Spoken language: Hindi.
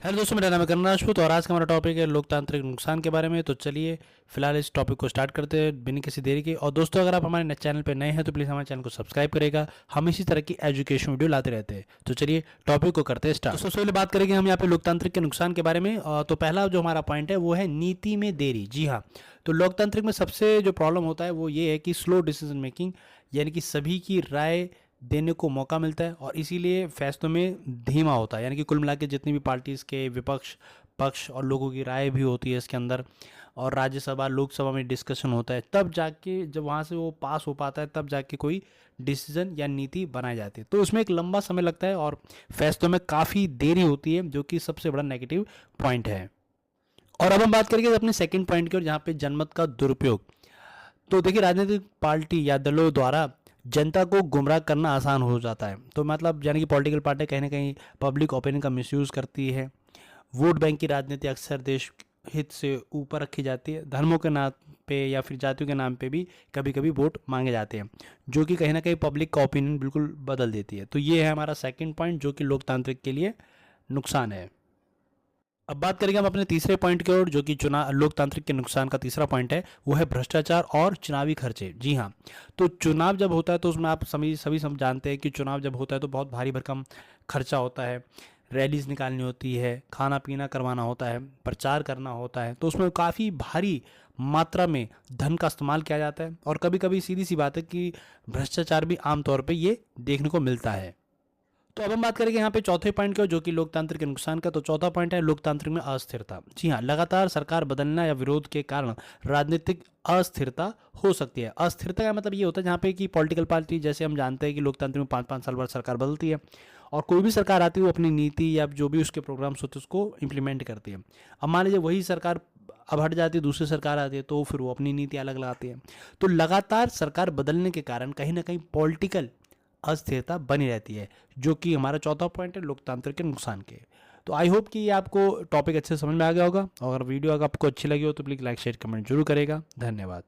हेलो दोस्तों, मेरा नाम है करण राजपूत और आज का हमारा टॉपिक है लोकतांत्रिक नुकसान के बारे में। तो चलिए फिलहाल इस टॉपिक को स्टार्ट करते हैं बिना किसी देरी के। और दोस्तों, अगर आप हमारे चैनल पर नए हैं तो प्लीज़ हमारे चैनल को सब्सक्राइब करेगा। हम इसी तरह की एजुकेशन वीडियो लाते रहते हैं। तो चलिए टॉपिक को करते हैं स्टार्ट। तो सबसे पहले बात करेंगे हम यहाँ पे लोकतांत्रिक के नुकसान के बारे में। तो पहला जो हमारा पॉइंट है वो है नीति में देरी। जी हाँ, तो लोकतांत्रिक में सबसे जो प्रॉब्लम होता है वो ये है कि स्लो डिसीजन मेकिंग, यानी कि सभी की राय देने को मौका मिलता है और इसीलिए फैसलों में धीमा होता है। यानी कि कुल मिला के जितनी भी पार्टीज़ के विपक्ष पक्ष और लोगों की राय भी होती है इसके अंदर, और राज्यसभा लोकसभा में डिस्कशन होता है, तब जाके जब वहाँ से वो पास हो पाता है तब जाके कोई डिसीजन या नीति बनाई जाती है। तो उसमें एक लंबा समय लगता है और फैसलों में काफ़ी देरी होती है, जो कि सबसे बड़ा नेगेटिव पॉइंट है। और अब हम बात करेंगे अपने सेकंड पॉइंट की ओर, जहाँ पे जनमत का दुरुपयोग। तो देखिए, राजनीतिक पार्टी या दलों द्वारा जनता को गुमराह करना आसान हो जाता है। तो मतलब यानी कि पॉलिटिकल पार्टी कहीं ना कहीं पब्लिक ओपिनियन का मिसयूज़ करती है। वोट बैंक की राजनीति अक्सर देश हित से ऊपर रखी जाती है। धर्मों के नाम पे या फिर जातियों के नाम पे भी कभी कभी वोट मांगे जाते हैं, जो कि कहीं ना कहीं पब्लिक का ओपिनियन बिल्कुल बदल देती है। तो ये है हमारा सेकंड पॉइंट, जो कि लोकतांत्रिक के लिए नुकसान है। अब बात करेंगे हम अपने तीसरे पॉइंट की ओर, जो कि चुनाव लोकतांत्रिक के नुकसान का तीसरा पॉइंट है, वो है भ्रष्टाचार और चुनावी खर्चे। जी हाँ, तो चुनाव जब होता है तो उसमें आप सभी सब जानते हैं कि चुनाव जब होता है तो बहुत भारी भरकम खर्चा होता है। रैलीज निकालनी होती है, खाना पीना करवाना होता है, प्रचार करना होता है। तो उसमें काफ़ी भारी मात्रा में धन का इस्तेमाल किया जाता है और कभी कभी सीधी सी बात है कि भ्रष्टाचार भी आमतौर पर ये देखने को मिलता है। तो अब हम बात करेंगे यहाँ पे चौथे पॉइंट की, जो कि लोकतांत्रिक के नुकसान का। तो चौथा पॉइंट है लोकतांत्रिक में अस्थिरता। जी हाँ, लगातार सरकार बदलना या विरोध के कारण राजनीतिक अस्थिरता हो सकती है। अस्थिरता का मतलब ये होता है जहाँ पे कि पॉलिटिकल पार्टी, जैसे हम जानते हैं कि लोकतंत्र में 5-5 साल बाद सरकार बदलती है और कोई भी सरकार आती है वो अपनी नीति या जो भी उसके प्रोग्राम्स होते हैं उसको इम्प्लीमेंट करती है। अब मान लीजिए वही सरकार अब हट जाती है, दूसरी सरकार आती है, तो फिर वो अपनी नीति अलग लगाती है। तो लगातार सरकार बदलने के कारण कहीं ना कहीं पॉलिटिकल अस्थिरता बनी रहती है, जो कि हमारा चौथा पॉइंट है लोकतंत्र के नुकसान के। तो आई होप कि ये आपको टॉपिक अच्छे से समझ में आ गया होगा। और अगर वीडियो अगर आपको अच्छी लगी हो तो प्लीज़ लाइक शेयर कमेंट जरूर करेगा। धन्यवाद।